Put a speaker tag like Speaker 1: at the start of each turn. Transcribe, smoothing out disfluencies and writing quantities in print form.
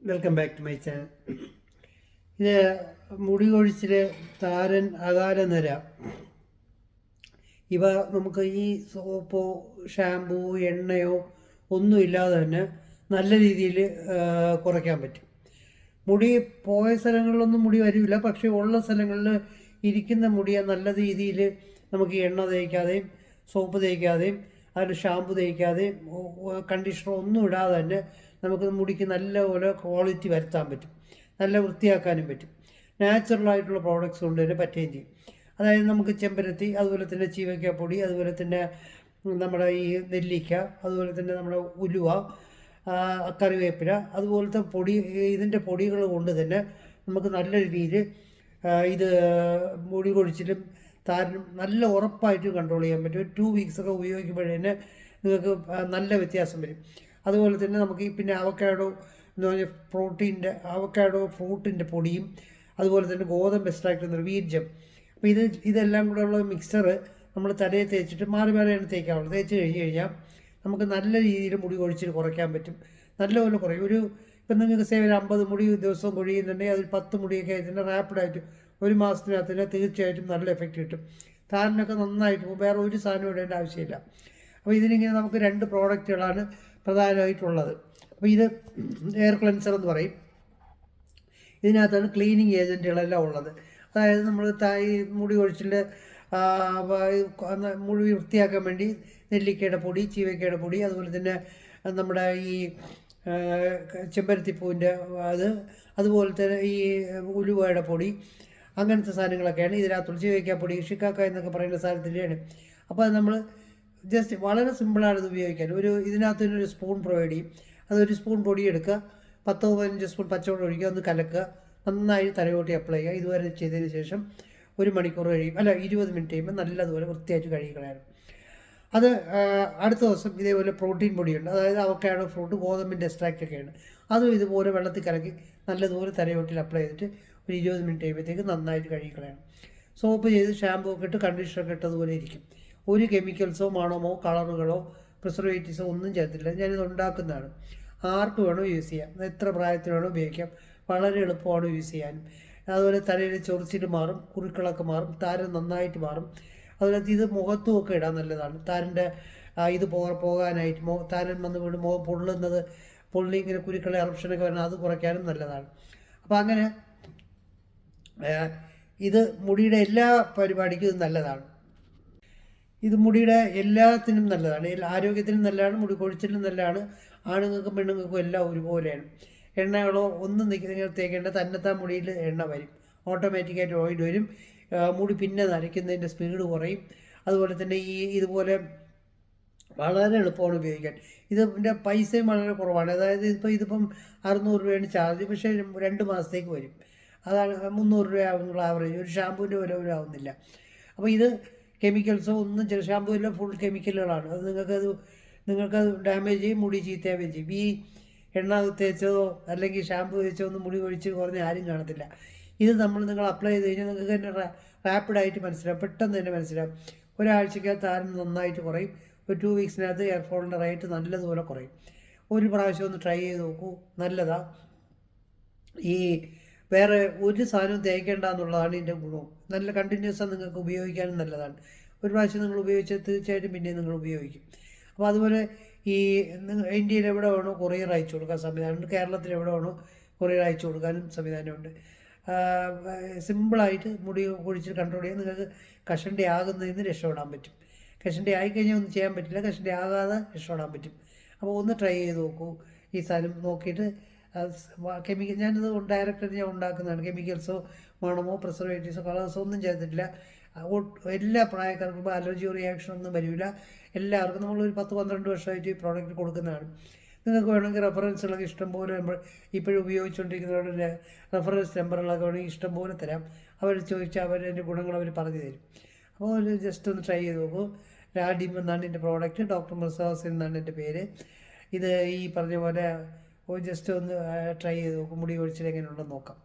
Speaker 1: Welcome back to my channel. ഇത് മുടി കൊഴിച്ചിൽ, താരൻ, അകാല നിര, ഇവ നമുക്ക് ഈ സോപ്പോ ഷാമ്പൂ എണ്ണയോ ഒന്നും ഇല്ലാതെ തന്നെ നല്ല രീതിയിൽ കുറയ്ക്കാൻ പറ്റും. മുടി പോയ സ്ഥലങ്ങളിലൊന്നും മുടി വരില്ല, പക്ഷേ ഉള്ള സ്ഥലങ്ങളിൽ ഇരിക്കുന്ന മുടിയെ നല്ല രീതിയിൽ നമുക്ക് എണ്ണ തേക്കാതെയും സോപ്പ് തേക്കാതെയും അതിൽ ഷാമ്പു തേക്കാതെയും കണ്ടീഷണർ ഒന്നും ഇടാതെ തന്നെ നമുക്ക് മുടിക്ക് നല്ലപോലെ ക്വാളിറ്റി വരുത്താൻ പറ്റും, നല്ല വൃത്തിയാക്കാനും പറ്റും. നാച്ചുറലായിട്ടുള്ള പ്രോഡക്റ്റ്സ് കൊണ്ട് തന്നെ പറ്റുകയും ചെയ്യും. അതായത് നമുക്ക് ചെമ്പരത്തി, അതുപോലെ തന്നെ ചീവയ്ക്കാപ്പൊടി, അതുപോലെ തന്നെ നമ്മുടെ ഈ നെല്ലിക്ക, അതുപോലെ തന്നെ നമ്മുടെ ഉലുവ, കറിവേപ്പില, അതുപോലത്തെ ഇതിൻ്റെ പൊടികൾ കൊണ്ട് തന്നെ നമുക്ക് നല്ല രീതിയിൽ ഇത് മുടി കൊഴിച്ചിലും താരനും നല്ല ഉറപ്പായിട്ട് കൺട്രോൾ ചെയ്യാൻ പറ്റും. 2 വീക്സൊക്കെ ഉപയോഗിക്കുമ്പോഴേ തന്നെ നിങ്ങൾക്ക് നല്ല വ്യത്യാസം വരും. അതുപോലെ തന്നെ നമുക്ക് ഈ പിന്നെ അവക്കാഡോ എന്ന് പറഞ്ഞാൽ അവക്കാഡോ ഫ്രൂട്ടിൻ്റെ പൊടിയും, അതുപോലെ തന്നെ ഗോതമ്പ് എക്സ്ട്രാക്ട് എന്നൊരു വീർജം. അപ്പോൾ ഇതെല്ലാം കൂടെ ഉള്ള മിക്സർ നമ്മൾ തലയിൽ തേച്ചിട്ട് മാറി മാറിയാണ് തേക്കാവുള്ളൂ. തേച്ച് കഴിഞ്ഞാൽ നമുക്ക് നല്ല രീതിയിൽ മുടി കൊഴിച്ചിൽ കുറയ്ക്കാൻ പറ്റും. നല്ലപോലെ കുറയും. ഇപ്പം നിങ്ങൾക്ക് ഒരു 50 മുടി ദിവസവും കൊഴിയുന്നുണ്ടെങ്കിൽ അതിൽ 10 മുടിയൊക്കെ ആയിട്ട് റാപ്പിഡായിട്ട് 1 മാസത്തിനകത്ത് തന്നെ തീർച്ചയായിട്ടും നല്ല എഫക്റ്റ് കിട്ടും. താരനൊക്കെ നന്നായിട്ട് പോകും. വേറെ ഒരു സാധനം ഇടേണ്ട ആവശ്യമില്ല. അപ്പോൾ ഇതിനിങ്ങനെ നമുക്ക് 2 പ്രോഡക്റ്റുകളാണ് പ്രധാനമായിട്ടുള്ളത്. അപ്പോൾ ഇത് എയർ ക്ലെൻസർ എന്ന് പറയും. ഇതിനകത്താണ് ക്ലീനിങ് ഏജൻറ്റുകളെല്ലാം ഉള്ളത്. അതായത് നമ്മൾ മുടി കൊഴിച്ചിൻ്റെ മുടി വൃത്തിയാക്കാൻ വേണ്ടി നെല്ലിക്കയുടെ പൊടി, ചീവയ്ക്കയുടെ പൊടി, അതുപോലെ തന്നെ നമ്മുടെ ഈ ചെമ്പരത്തിപ്പൂവിൻ്റെ അതുപോലെ തന്നെ ഈ ഉലുവയുടെ പൊടി, അങ്ങനത്തെ സാധനങ്ങളൊക്കെയാണ് ഇതിനകത്തുള്ള. ചീവയ്ക്കാപ്പൊടി, ഷിക്കാക്ക എന്നൊക്കെ പറയുന്ന സാധനത്തിൻ്റെയാണ്. അപ്പോൾ അത് നമ്മൾ ജസ്റ്റ് വളരെ സിമ്പിളാണ് ഇത് ഉപയോഗിക്കാൻ. ഇതിനകത്ത് തന്നെ ഒരു സ്പൂൺ പ്രൊവൈഡ് ചെയ്യും. അതൊരു സ്പൂൺ പൊടി എടുക്കുക, 10-15 സ്പൂൺ പച്ചവെള്ളം ഒഴിക്കുക, ഒന്ന് കലക്കുക, നന്നായി തലയോട്ടി അപ്ലൈ ചെയ്യുക. ഇതുവരെ ചെയ്തതിന് ശേഷം 1 മണിക്കൂർ കഴിയും, 20 മിനിറ്റ് കഴിയുമ്പോൾ നല്ലതുപോലെ വൃത്തിയായിട്ട് കഴുകിക്കളയണം. അത് അടുത്ത ദിവസം ഇതേപോലെ പ്രോട്ടീൻ പൊടിയുണ്ട്, അതായത് അവക്കാഡോ ഫ്രൂട്ട്, ഗോതമ്പിൻ്റെ എക്സ്ട്രാക്റ്റ് ഒക്കെയാണ്. അതും ഇതുപോലെ വെള്ളത്തിൽ കലക്കി നല്ലതുപോലെ തലയോട്ടിൽ അപ്ലൈ ചെയ്തിട്ട് ഒരു 20 മിനിറ്റ് കഴിയുമ്പോഴത്തേക്ക് നന്നായിട്ട് കഴുകിക്കളയണം. സോപ്പ് ചെയ്ത് ഷാമ്പൂ ഒക്കെ ഇട്ട് കണ്ടീഷണറൊക്കെ ഇട്ടതുപോലെ ഇരിക്കും. ഒരു കെമിക്കൽസോ മണമോ കളറുകളോ പ്രിസർവേറ്റീവ്സോ ഒന്നും ചേർത്തില്ല. ഞാനിത് ഉണ്ടാക്കുന്നതാണ്. ആർക്ക് വേണോ യൂസ് ചെയ്യാം, എത്ര പ്രായത്തിൽ വേണോ ഉപയോഗിക്കാം. വളരെ എളുപ്പമാണ് യൂസ് ചെയ്യാനും. അതുപോലെ തലയിൽ ചൊറിച്ചിൽ മാറും, കുരുക്കളൊക്കെ മാറും, താരൻ നന്നായിട്ട് മാറും. അതുപോലെ ഇത് മുഖത്തുമൊക്കെ ഇടാൻ നല്ലതാണ്. താരൻ്റെ ഇത് പോകാനായിട്ട്, താരൻ വന്ന് വീണ് മുഖം പൊള്ളി ഇങ്ങനെ കുരുക്കളെ അറപ്ഷനൊക്കെ വരുന്നത് അത് കുറയ്ക്കാനും നല്ലതാണ്. അപ്പോൾ അങ്ങനെ ഇത് മുടിയുടെ എല്ലാ പരിപാടിക്കും ഇത് നല്ലതാണ്. ഇത് മുടിയുടെ എല്ലാത്തിനും നല്ലതാണ്. ആരോഗ്യത്തിനും നല്ലതാണ്, മുടി കൊഴിച്ചിലും നല്ലതാണ്. ആണുങ്ങൾക്കും പെണ്ണുങ്ങൾക്കും എല്ലാം ഒരുപോലെയാണ്. എണ്ണകളോ ഒന്നും നിങ്ങൾ തേക്കേണ്ട, തന്നെത്താൻ മുടിയിൽ എണ്ണ വരും, ഓട്ടോമാറ്റിക്കായിട്ട് ഓയിൽ വരും. മുടി പിന്നെ നരയ്ക്കുന്നതിൻ്റെ സ്പീഡ് കുറയും. അതുപോലെ തന്നെ ഇതുപോലെ വളരെ എളുപ്പമാണ് ഉപയോഗിക്കാൻ. ഇതിൻ്റെ പൈസയും വളരെ കുറവാണ്. അതായത് ഇതിപ്പം 600 രൂപയാണ് ചാർജ്, പക്ഷേ 2 മാസത്തേക്ക് വരും. അതാണ് 300 രൂപ ആവുന്നുള്ള ആവറേജ്. ഒരു ഷാമ്പൂവിൻ്റെ വില പോലും ആവുന്നില്ല. അപ്പോൾ ഇത് കെമിക്കൽസോ ഒന്നും ഷാമ്പൂ എല്ലാം ഫുൾ കെമിക്കലുകളാണ്. അത് നിങ്ങൾക്കത് ഡാമേജ് ചെയ്യും, മുടി ചീത്തയാവുകയും ചെയ്യും. ഈ എണ്ണ തേച്ചതോ അല്ലെങ്കിൽ ഷാമ്പൂ തേച്ചോ ഒന്നും മുടി കൊഴിച്ച് കുറഞ്ഞ ആരും കാണത്തില്ല. ഇത് നിങ്ങൾ അപ്ലൈ ചെയ്ത് കഴിഞ്ഞാൽ നിങ്ങൾക്ക് തന്നെ റാപ്പിഡായിട്ട് മനസ്സിലാവും, പെട്ടെന്ന് തന്നെ മനസ്സിലാവും. ഒരാഴ്ചക്കകത്ത് താരൻ നന്നായിട്ട് കുറയും. ഒരു 2 വീക്സിനകത്ത് എയർ ഫോളിൻ്റെ റേറ്റ് നല്ലതുപോലെ കുറയും. ഒരു പ്രാവശ്യം ഒന്ന് ട്രൈ ചെയ്ത് നോക്കൂ, നല്ലതാണ്. വേറെ ഒരു സാധനവും തേക്കേണ്ട എന്നുള്ളതാണ് ഇതിൻ്റെ ഗുണവും. നല്ല കണ്ടിന്യൂസാണ്, നിങ്ങൾക്ക് ഉപയോഗിക്കാനും നല്ലതാണ്. ഒരു പ്രാവശ്യം നിങ്ങൾ ഉപയോഗിച്ചാൽ തീർച്ചയായിട്ടും പിന്നെ നിങ്ങൾ ഉപയോഗിക്കും. അപ്പോൾ അതുപോലെ ഇന്ത്യയിൽ എവിടെ വേണോ കൊറിയർ അയച്ചു കൊടുക്കാൻ സംവിധാനമുണ്ട്. കേരളത്തിൽ എവിടെ വേണോ കൊറിയർ അയച്ചു കൊടുക്കാനും സംവിധാനമുണ്ട്. സിമ്പിളായിട്ട് മുടി കൊഴിച്ചിൽ കൺട്രോൾ ചെയ്യാൻ നിങ്ങൾക്ക് കഷണ്ടി ആകുന്നതിൽ നിന്ന് രക്ഷപ്പെടാൻ പറ്റും. കഷണ്ടി ആയിക്കഴിഞ്ഞാൽ ഒന്നും ചെയ്യാൻ പറ്റില്ല, കഷണ്ടി ആകാതെ രക്ഷപ്പെടാൻ പറ്റും. അപ്പോൾ ഒന്ന് ട്രൈ ചെയ്ത് നോക്കൂ. ഈ സാധനം നോക്കിയിട്ട് ഞാനിത് ഡയറക്റ്റായിട്ട് ഞാൻ ഉണ്ടാക്കുന്നതാണ്. കെമിക്കൽസോ മണമോ പ്രിസർവേറ്റീവ്സോ കളേഴ്സോ ഒന്നും ചെയ്തിട്ടില്ല. എല്ലാ പ്രായക്കാർക്കും ഇപ്പോൾ അലർജി റിയാക്ഷൻ ഒന്നും വരില്ല. എല്ലാവർക്കും നമ്മളൊരു 10-12 വർഷമായിട്ട് ഈ പ്രോഡക്റ്റ് കൊടുക്കുന്നതാണ്. നിങ്ങൾക്ക് വേണമെങ്കിൽ റെഫറൻസുകളൊക്കെ ഇഷ്ടംപോലെ ഇപ്പോഴും ഉപയോഗിച്ചുകൊണ്ടിരിക്കുന്നവരുടെ റെഫറൻസ് നമ്പറുകളൊക്കെ വേണമെങ്കിൽ ഇഷ്ടംപോലെ തരാം. അവർ ചോദിച്ചാൽ അവരതിൻ്റെ ഗുണങ്ങൾ അവർ പറഞ്ഞു തരും. അപ്പോൾ ജസ്റ്റ് ഒന്ന് ട്രൈ ചെയ്ത് നോക്കൂ. ലാഡിം എന്നാണ് എൻ്റെ പ്രോഡക്റ്റ്. ഡോക്ടർ മിർസാസിൻ എന്നാണ് എൻ്റെ പേര്. ഇത് ഈ പറഞ്ഞ പോലെ ജസ്റ്റ് ഒന്ന് ട്രൈ ചെയ്ത് നോക്കും. മുടി കൊഴിച്ചിൽ എങ്ങനെയുണ്ടെന്ന് നോക്കാം.